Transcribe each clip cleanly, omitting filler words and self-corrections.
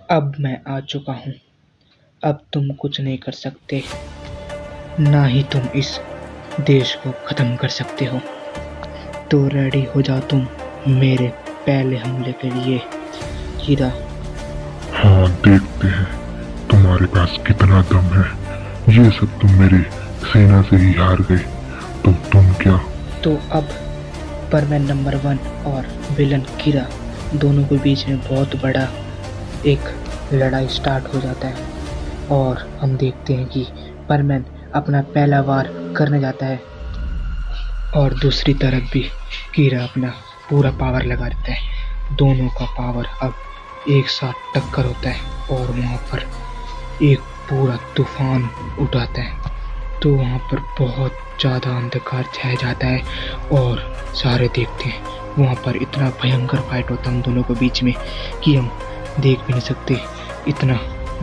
अब मैं आ चुका हूँ। अब तुम कुछ नहीं कर सकते, ना ही तुम इस देश को खत्म कर सकते हो। तो रेडी हो जाओ तुम मेरे पहले हमले के लिए, कीरा। हाँ, देखते हैं तुम्हारे पास कितना दम है। ये सब तुम मेरी सेना से ही हार गए, तो तुम क्या? तो अब परमैन नंबर 1 और विलन कीरा दोनों के बीच में बहुत बड़ा एक लड़ाई स्टार्ट हो जाता है और हम देखते हैं कि परमैन अपना पहला वार करने जाता है और दूसरी तरफ भी कीरा अपना पूरा पावर लगा देता है। दोनों का पावर अब एक साथ टक्कर होता है और वहाँ पर एक पूरा तूफान उठाता है। तो वहाँ पर बहुत ज़्यादा अंधकार छाया जाता है और सारे देखते हैं। वहाँ पर इतना भयंकर फाइट होता है उन दोनों के बीच में कि हम देख भी नहीं सकते, इतना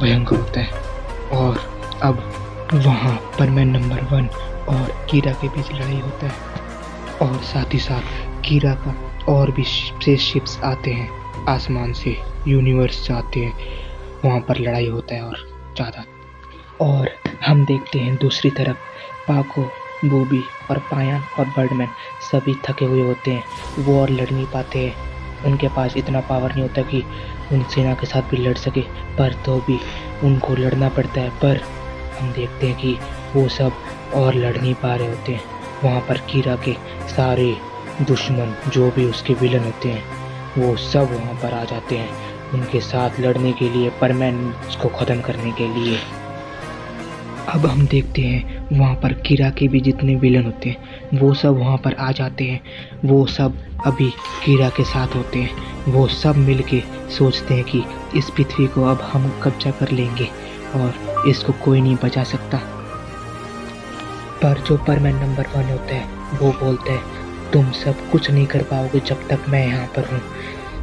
भयंकर होता है। और अब वहाँ परमैन नंबर 1 और कीरा के बीच लड़ाई होता है और साथ ही साथ कीरा का और भी स्पेसशिप्स आते हैं, आसमान से, यूनिवर्स से आते हैं। वहाँ पर लड़ाई होता है और ज़्यादा। और हम देखते हैं दूसरी तरफ पाको, बॉबी और पायन और बर्डमैन सभी थके हुए होते हैं। वो और लड़ नहीं पाते हैं, उनके पास इतना पावर नहीं होता कि उन सेना के साथ भी लड़ सके, पर तो भी उनको लड़ना पड़ता है। पर हम देखते हैं कि वो सब और लड़ नहीं पा रहे होते हैं। वहाँ पर कीरा के सारे दुश्मन जो भी उसके विलन होते हैं वो सब वहाँ पर आ जाते हैं उनके साथ लड़ने के लिए, परमैन को ख़त्म करने के लिए। अब हम देखते हैं वहाँ पर कीरा के भी जितने विलन होते हैं वो सब वहाँ पर आ जाते हैं। वो सब अभी कीरा के साथ होते हैं। वो सब मिलके सोचते हैं कि इस पृथ्वी को अब हम कब्जा कर लेंगे और इसको कोई नहीं बचा सकता। पर जो परमैन नंबर 1 होता है वो बोलता है तुम सब कुछ नहीं कर पाओगे जब तक मैं यहाँ पर हूँ।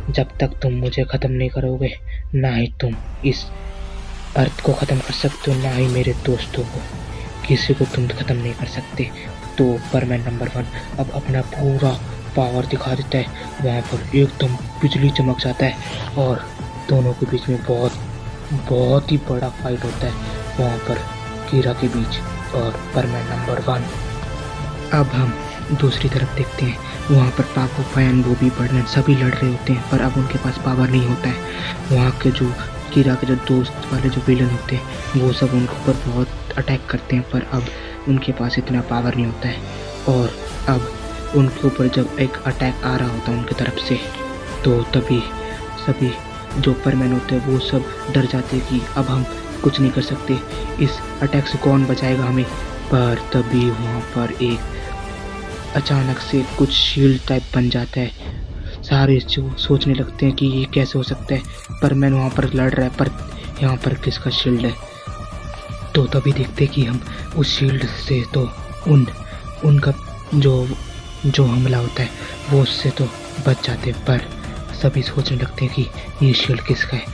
जब तक तुम मुझे ख़त्म नहीं करोगे, ना ही तुम इस अर्थ को ख़त्म कर सकते हो, ना ही मेरे दोस्तों को, किसी को तुम ख़त्म नहीं कर सकते। तो परमैन नंबर 1 अब अपना पूरा पावर दिखा देता है। वहाँ पर एकदम बिजली चमक जाता है और दोनों के बीच में बहुत ही बड़ा फाइट होता है वहाँ पर कीरा के बीच और परमैन नंबर 1। अब हम दूसरी तरफ देखते हैं, वहाँ पर पाको, पायन, बॉबी, बर्डमैन सभी लड़ रहे होते हैं, पर अब उनके पास पावर नहीं होता है। वहाँ के जो कीरा के जो दोस्त वाले जो विलन होते हैं वो सब उनके ऊपर बहुत अटैक करते हैं, पर अब उनके पास इतना पावर नहीं होता है। और अब उनके ऊपर जब एक अटैक आ रहा होता है उनकी तरफ से, तो तभी सभी जो परमैन होते हैं वो सब डर जाते हैं कि अब हम कुछ नहीं कर सकते, इस अटैक से कौन बचाएगा हमें। पर तभी वहाँ पर एक अचानक से कुछ शील्ड टाइप बन जाता है। सारे जो सोचने लगते हैं कि ये कैसे हो सकता है, परमैन वहाँ पर लड़ रहा है पर यहाँ पर किसका शील्ड है। तो तभी देखते कि हम उस शील्ड से तो उनका जो हमला होता है वो उससे तो बच जाते हैं, पर सभी सोचने लगते हैं कि ये शील्ड किसका है।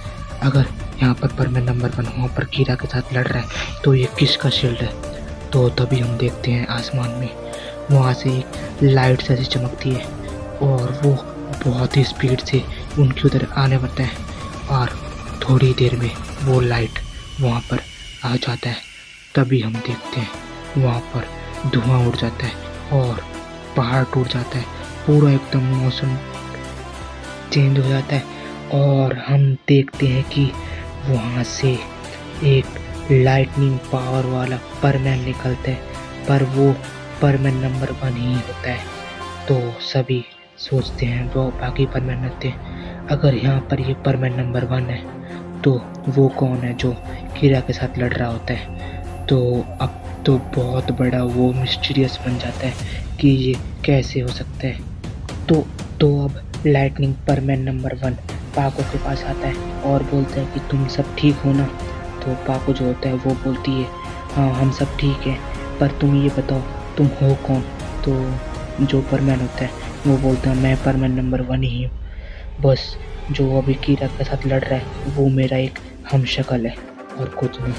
अगर यहाँ पर परमैन नंबर 1 वहाँ पर कीरा के साथ लड़ रहा है तो ये किसका शील्ड है। तो तभी हम देखते हैं आसमान में वहाँ से एक लाइट जैसी चमकती है और वो बहुत ही स्पीड से उनके उधर आने लगता है और थोड़ी देर में वो लाइट वहाँ पर आ जाता है। तभी हम देखते हैं वहाँ पर धुआं उड़ जाता है और पहाड़ टूट जाता है, पूरा एकदम मौसम चेंज हो जाता है और हम देखते हैं कि वहाँ से एक लाइटनिंग पावर वाला परमैन निकलता है, पर वो परमैन नंबर 1 ही होता है। तो सभी सोचते हैं वो बाकी परमैन होते हैं, अगर यहाँ पर ये परमैन नंबर 1 है तो वो कौन है जो कीरा के साथ लड़ रहा होता है। तो अब तो बहुत बड़ा वो मिस्टीरियस बन जाता है कि ये कैसे हो सकता है। तो अब लाइटनिंग परमैन नंबर 1 पाको के पास आता है और बोलता है कि तुम सब ठीक हो ना। तो पाको जो होता है वो बोलती है हाँ हम सब ठीक हैं, पर तुम ये बताओ तुम हो कौन। तो जो परमैन होता है वो बोलता है मैं परमैन नंबर 1 ही हूँ, बस जो अभी कीरा के साथ लड़ रहा है वो मेरा एक हमशक्ल है और कुछ नहीं।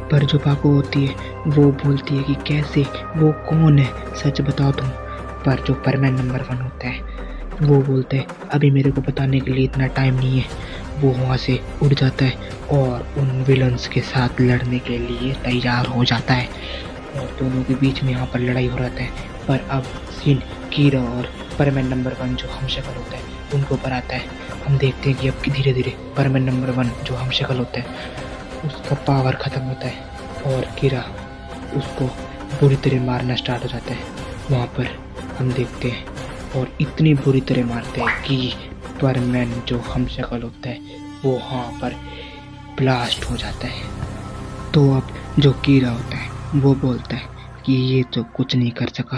पर जो पाको होती है वो बोलती है कि कैसे, वो कौन है, सच बताओ तुम। पर जो परमैन नंबर 1 होता है वो बोलता है अभी मेरे को बताने के लिए इतना टाइम नहीं है, वो वहाँ से उड़ जाता है और उन विलन्स के साथ लड़ने के लिए तैयार हो जाता है और दोनों के बीच में यहाँ पर लड़ाई हो रहता है। पर अब सीन कीरा और परमैन नंबर 1 जो हमशक्ल होता है उनके ऊपर आता है। हम देखते हैं कि अब धीरे धीरे परमैन नंबर 1 जो हमशक्ल होता है उसका पावर ख़त्म होता है और कीरा उसको बुरी तरह मारना स्टार्ट हो जाता है। वहाँ पर हम देखते हैं और इतनी बुरी तरह मारते हैं कि परमैन जो हमशक्ल होता है वो वहाँ पर ब्लास्ट हो जाता है। तो अब जो कीरा होता है वो बोलता है कि ये तो कुछ नहीं कर सका।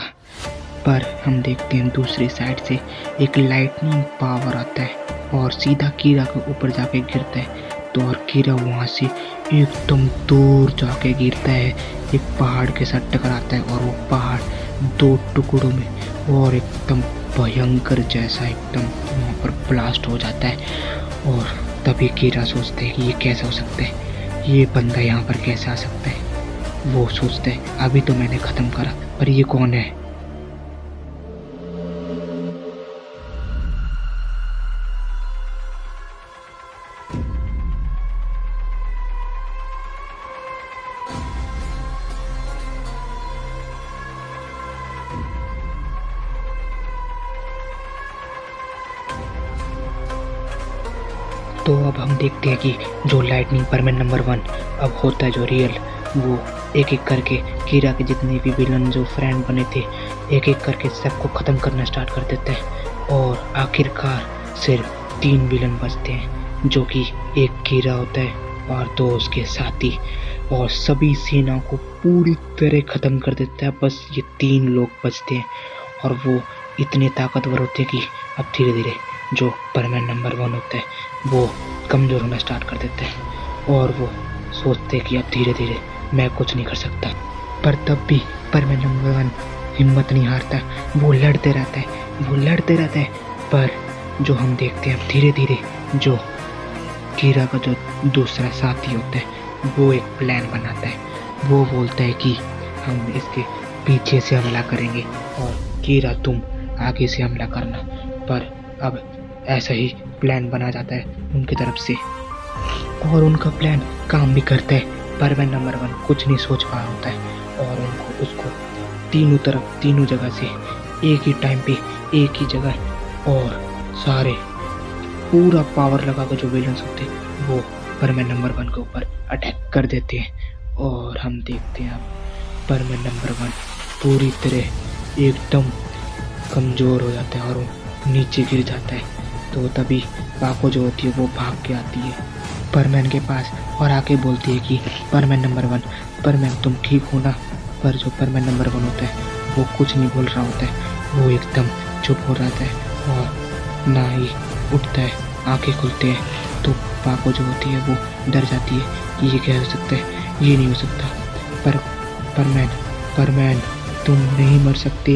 पर हम देखते हैं दूसरी साइड से एक लाइटनिंग पावर आता है और सीधा कीरा के ऊपर जाके गिरता है। तो और कीरा वहाँ से एकदम दूर जाके गिरता है, एक पहाड़ के साथ टकराता है और वो पहाड़ 2 टुकड़ों में और एकदम भयंकर जैसा एकदम वहाँ पर ब्लास्ट हो जाता है। और तभी कीरा सोचते हैं कि ये कैसा हो सकता है, ये बंदा यहाँ पर कैसे आ सकता है। वो सोचते हैं अभी तो मैंने ख़त्म करा, पर ये कौन है। तो अब हम देखते हैं कि जो लाइटनिंग परमैन नंबर 1 अब होता है जो रियल, वो एक एक करके कीरा के जितने भी विलन जो फ्रेंड बने थे एक एक करके सबको ख़त्म करना स्टार्ट कर देते हैं। और आखिरकार सिर्फ 3 विलन बचते हैं, जो कि एक कीरा होता है और 2 उसके साथी, और सभी सेना को पूरी तरह ख़त्म कर देता है। बस ये 3 लोग बचते हैं और वो इतने ताकतवर होते हैं कि अब धीरे धीरे जो परमैन नंबर 1 होता है वो कमज़ोर होना स्टार्ट कर देते हैं और वो सोचते हैं कि अब धीरे धीरे मैं कुछ नहीं कर सकता। पर तब भी परमैन नंबर 1 हिम्मत नहीं हारता, वो लड़ते रहता है। पर जो हम देखते हैं अब धीरे धीरे जो कीरा का जो दूसरा साथी होता है वो एक प्लान बनाता है। वो बोलता है कि हम इसके पीछे से हमला करेंगे और कीरा तुम आगे से हमला करना। पर अब ऐसा ही प्लान बना जाता है उनकी तरफ से और उनका प्लान काम भी करता है। परमैन नंबर 1 कुछ नहीं सोच पा रहा होता है और उसको तीनों जगह से एक ही टाइम पे एक ही जगह और सारे पूरा पावर लगा कर जो विलन्स होते हैं वो परमैन नंबर 1 के ऊपर अटैक कर देते हैं। और हम देखते हैं अब परमैन नंबर 1 पूरी तरह एकदम कमज़ोर हो जाता है और वो नीचे गिर जाता है। तो तभी पाको जो होती है वो भाग के आती है परमैन के पास और आके बोलती है कि परमैन नंबर 1, परमैन तुम ठीक हो ना। पर जो परमैन नंबर 1 होता है वो कुछ नहीं बोल रहा होता है, वो एकदम चुप हो जाता है और ना ही उठता है। आंखें खुलते हैं तो पाको जो होती है वो डर जाती है कि ये क्या हो सकता है, ये नहीं हो सकता। पर परमैन तुम नहीं मर सकते।